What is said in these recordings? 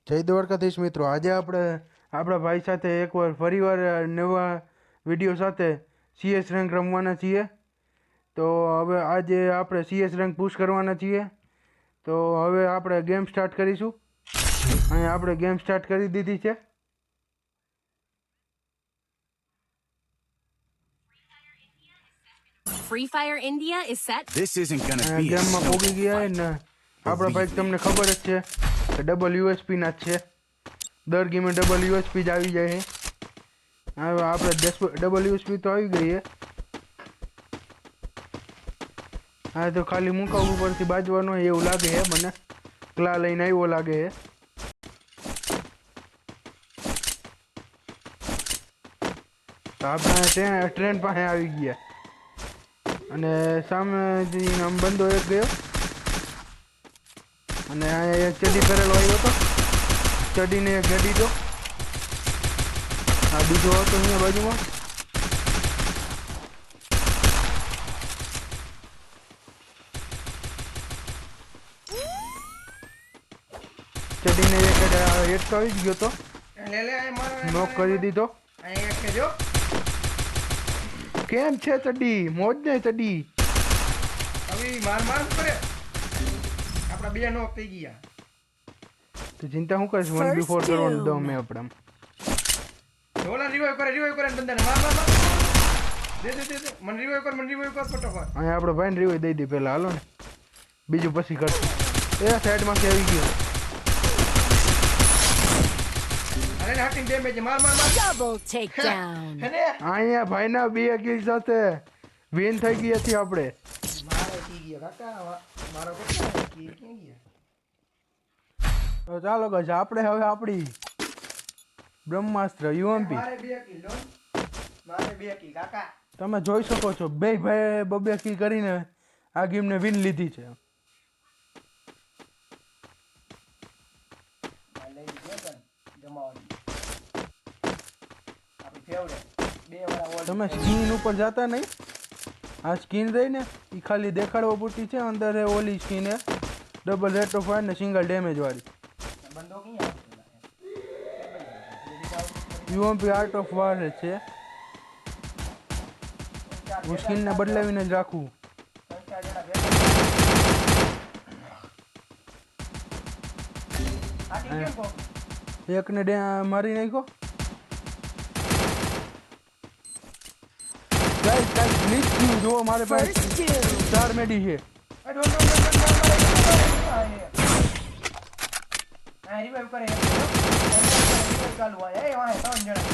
જય દ્વારકાધીશ મિત્રો, આજે આપણે આપણા ભાઈ સાથે એકવાર ફરીવાર નવા વિડીયો સાથે CS રેન્ક રમવાના છીએ. તો હવે આજે આપણે CS રેન્ક પુશ કરવાના છીએ. તો હવે આપણે ગેમ સ્ટાર્ટ કરીશું. અહીં આપણે ગેમ સ્ટાર્ટ કરી દીધી છે. Free Fire India is set. This isn't gonna be a ગેમમાં પોગી ગયા fight. ને આપણા ભાઈ તમને ખબર જ છે કે ડબલ USP ના જ છે. દર ગેમે ડબલ USP જ આવી જાય છે. હવે આપણે ડબલ USP તો આવી ગઈ છે. હા તો ખાલી મુકાવ ઉપરથી બાજવાનો એવું લાગે છે મને. ક્લા લઈને આવ્યો લાગે છે. તો આપણે ટ્રેન પાસે આવી ગયા અને સામે આમ બંદો એક ગયો અને અહીંયા એક ચડી કરેલો આવ્યો હતો. ચડીને એક ગડી દો. આ બીજો હતો અહીંયા બાજુમાં. ચડીને એક હેઠ આવી ગયો તો નોક કરી દીધો. કેમ છે ચડી? મોજ ને ચડી? હવે માર કરે આપડા બે નોક થઈ ગયા. તો ચિંતા શું કરીશ? 1v4 કરવાનું દો મેં આપણે. ઢોલા રિવાઇવ કરે બંદાને માર દે મને રિવાઇવ કર ફટાફટ. અહીંયા આપણે ભાઈને રિવાઇવ દઈ દે પહેલા. હાલો ને, બીજું પછી કરશું. એ સાઈડમાંથી આવી ગયો. અરે હાટિંગ ડેમેજ માર Double takedown. હેને અહીંયા ભાઈના બે કિલ સાથે વિન થઈ ગયા છીએ આપણે. મારે કી ગયા કાકા મારો કાકા કી ગયા. તો ચાલો guys, આપણે હવે આપણી બ્રહ્માસ્ત્ર UMP મારે બે કી કાકા. તમે જોઈ શકો છો બે ભાઈ બબે કિલ કરીને આ ગેમને વિન લીધી છે. તમે સ્કીન ઉપર જતા નહીં. આ સ્કીન રહી ને એ ખાલી દેખાડવા પૂરતી છે. અંદર ઓલી સ્કીન હે ડબલ રેટ ઓફ ફાયર ને સિંગલ ડેમેજ વાળી. UMP આર્ટ ઓફ વોર છે. હું સ્કીનને બદલાવીને જ રાખું. એકને મારી નાખો. ગાઈસ ગ્લિચ થયું જો મારે પાસે 4 મેડી છે. રિવાઇવ કરે ચાલુ હોય એ વાહે 3 જણા.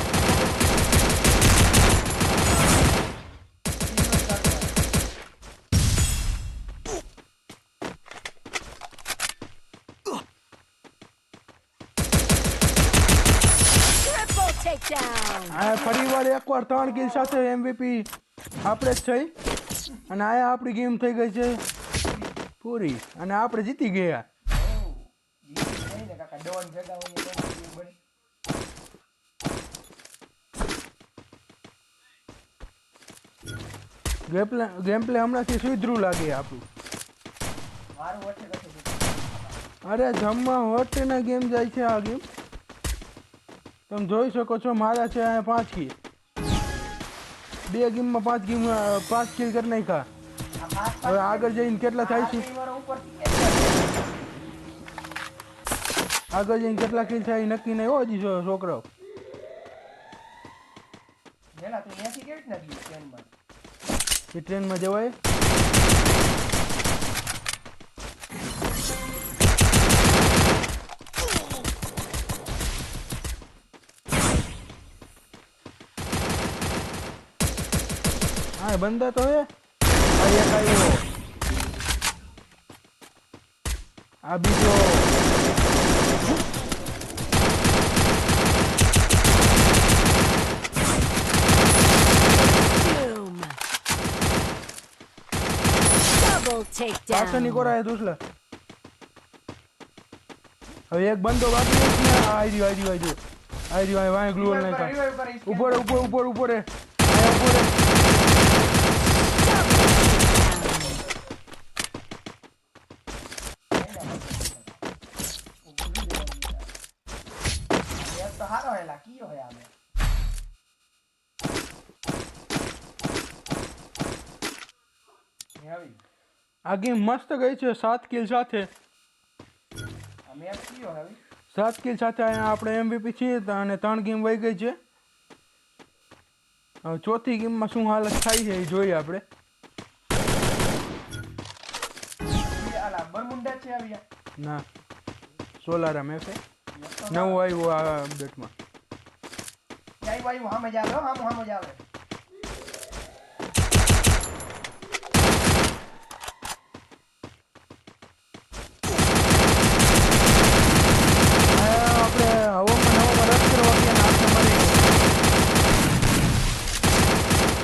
Triple takedown. આ ફરીવાર એકવાર 3 કિલ સાથે MVP આપણે જ થઈ અને આ આપણી ગેમ થઈ ગઈ છે પૂરી અને આપણે જીતી ગયા. કાકા ડોન ભેગા હોય ગેમ પ્લે હમણાંથી સુધરું લાગે આપણું. મારું વચ્ચે કશું અરે જમવા હોટના ગેમ જાય છે આ ગેમ. તમે જોઈ શકો છો મારા છે અહીંયા 5 કિલ. બે ગેમમાં 5 કિલ કરી નાખ્યા. હવે આગળ જઈને કેટલા થાય છે? આગળ જઈને કેટલા કિલ થાય નક્કી નહીં હો હજી છોકરાઓ. જેલા તું ત્યાંથી કેવી રીતના ગઈ ટ્રેનમાં? એ ટ્રેનમાં જવાય. હા બંદા તો હે. આ એક આવ્યો. આ બીજો. Boom. Double પાછળની takedown. કોરાય દુસલા. હવે એક બંદો બાકી છે ને. આ આઈ વાય ગ્લુઅલ નાખા. રિવાઇવ કરે ઉપર રે. આયા ઉપર રે. હારો હેલા કીયો હે આમે આવી આ ગેમ મસ્ત ગઈ છે 7 કિલ સાથે. આ મેચ કીયો હે આવી 7 કિલ સાથે આપણે MVP છીએ અને 3 ગેમ વહી ગઈ છે. હવે ચોથી ગેમમાં શું હાલત થાય છે એ જોઈએ આપણે. આલા બરમુંડા છે આવી ના સોલારા મેપ છે નવું આવ્યું આ અપડેટમાં. આઈ વાયુ હામે જ આવે હામે જ આવે આપણે હવામાં રસ કરવા ગયા હાથે મળી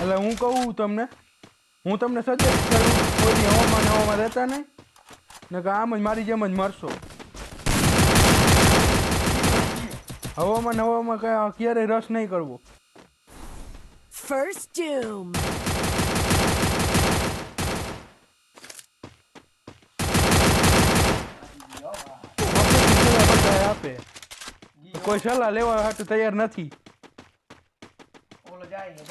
એટલે હું કહું તમને સજેસ્ટ કરું કોઈ હવામાં રહેતા નહીં ને કે આમ જ મારી જેમ જ મરશો. હવામાં ક્યારેય રસ નહીં કરવો. First Doom. આપે કોઈ સલાહ લેવા હાટુ તૈયાર નથી. ઓલો જાય હે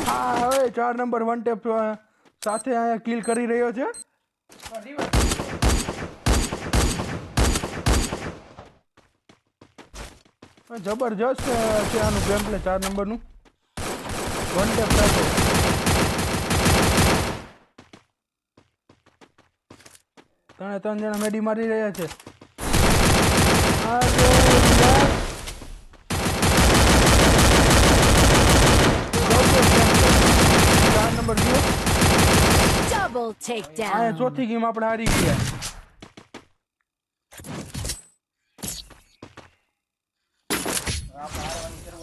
હા હવે 4 નંબર વન ટેપ સાથે અહીંયા કિલ કરી રહ્યો છે. તો રિવર્સ જબરજસ્ત છે આનું ગેમ પ્લે 4 નંબરનું વન ટેપ સાથે. ત્રણ જણા મેડી મારી રહ્યા છે. Number Double takedown. અહીંયા ચોથી ગેમ આપણે હારી ગયા.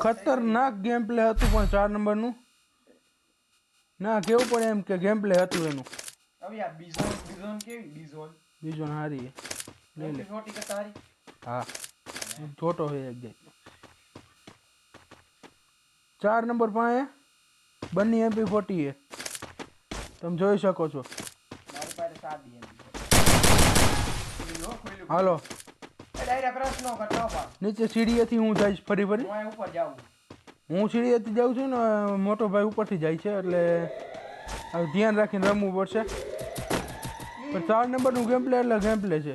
ખતરનાક ગેમ પ્લે હતું પણ 4 નંબરનું ના કેવું પડે એમ કે ગેમ પ્લે હતું એનું. હવે આ બીઝોન કેવી બીજો હારી લઈ લે. રોટી કરતા હારી હા છોટો હોય એક જાય. 4 નંબર પાસે બંને MP40 છે તમે જોઈ શકો છો. મારી પાસે સાદી એમ હાલો એ ડાયરેક્ટ પ્રશ્નો કરતો પા નીચે સીડીએથી હું જઈશ ફરી હું ઉપર જાઉં હું સીડીએથી જાઉં છું ને મોટો ભાઈ ઉપરથી જાય છે એટલે હવે ધ્યાન રાખીને રમવું પડશે. પણ 4 નંબરનું ગેમ પ્લે એટલે ગેમ પ્લે છે.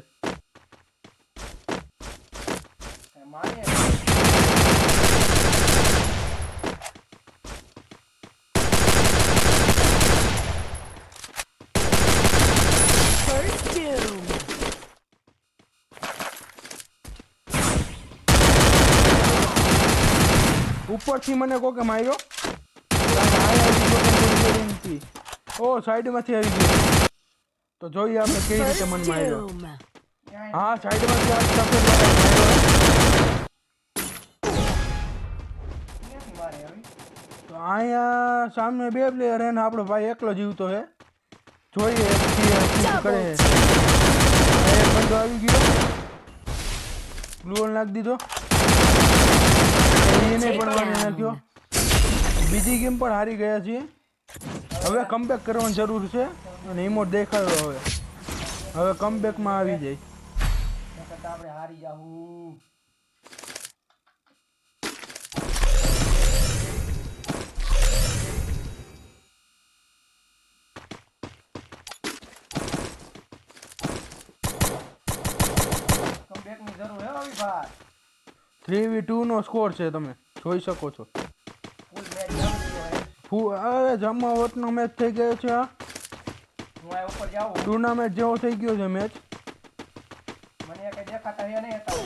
મારે First Doom. ઉપરથી મને કોકે માર્યો. ઓ સાઈડમાંથી આવી ગયો તો જોઈએ આપણે કેવી રીતે First મને માર્યો. Doom. હા સાઈડમાંથી આ સફેદ વાળો માર્યો. ક્યાંથી મારે આવી તો અહીંયા સામે 2 પ્લેયર હે ને આપણો ભાઈ એકલો જીવતો છે. જોઈએ શું કરે. Double એક બંદો આવી ગયો ગ્લુઅલ નાખી દીધો એને પણ મારી નાખ્યો. બીજી ગેમ પણ હારી ગયા છીએ. હવે કમબેક કરવાની જરૂર છે અને ઇમોટ દેખાયો હવે કમબેકમાં આવી જાય. કરતા આપણે હારી જાવું કમબેક ની જરૂર હે આવી ભાઈ 3v2 નો સ્કોર છે તમે જોઈ શકો છો. ફૂલ મેચ જમતી હોય હવે જમાવટનો મેચ થઈ ગયો છે. આ હું આ ઉપર જાઉં ટુર્નામેન્ટ જેવો થઈ ગયો છે મેચ મને કઈ દેખાતા હે નહીં હતા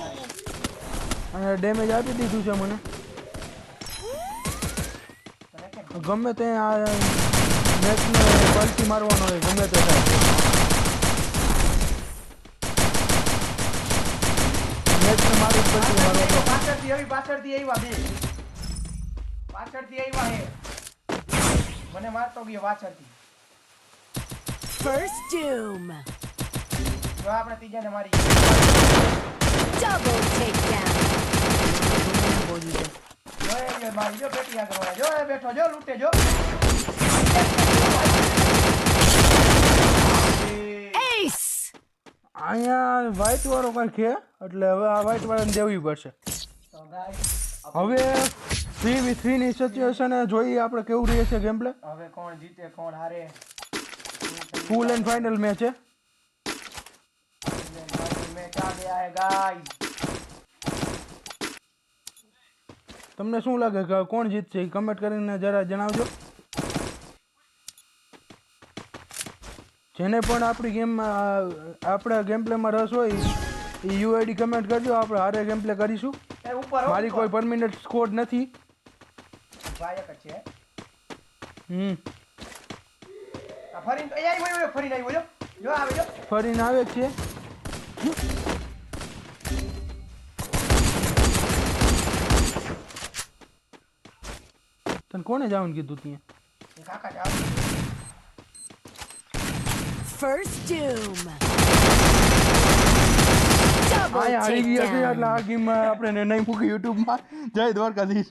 અને ડેમેજ આપી દીધું છે મને. તને કેમ ગમે તે આ મેચને પલટી મારવાનો હોય ગમે તે થાય. મેચને મારી પલટી મારવાનો. પાછળથી આવ્યા બે પાછળથી આવ્યા હે મને મારતો ગયો પાછળથી First Doom. જો આપણે ત્રીજાને મારી Double takedown. જો મારી જો પેટી આગળ વાળા જો એ બેઠો જો લૂટે જો Ace. અહીંયા વ્હાઈટ વાળો કંઈક છે એટલે હવે આ વ્હાઈટ વાળાને દેવી પડશે. તો ગાઈસ હવે 3v3 ની સિચ્યુએશન જોઈએ આપણે કેવું રહે છે ગેમ પ્લે. હવે કોણ જીતે કોણ હારે ફૂલ એન્ડ ફાઇનલ મેચ છે. મેચ આ ગયા હે ગાઈસ. તમને શું લાગે કે કોણ જીતશે કમેન્ટ કરીને જરા જણાવજો. જેને પણ આપણી ગેમમાં આપણા ગેમ પ્લેમાં રસ હોય એ યુઆઈડી કમેન્ટ કરજો. આપણે હારે ગેમ પ્લે કરીશું. એ ઉપર મારી કોઈ પરમિનન્ટ સ્કોડ નથી. ભાઈ એક છે આ ફરીને એ આવી હોય ફરીને આવી બોલો જો આવે જો ફરીને આવે જ છે. તને કોને જવાનું કીધું ત્યાં? એ કાકા જાવ First doom. Double અહીંયા આવી ગયા છે એટલે takedown. આ ગેમમાં આપણે નહીં મૂકી યુટ્યુબમાં. જય દ્વારકાધીશ.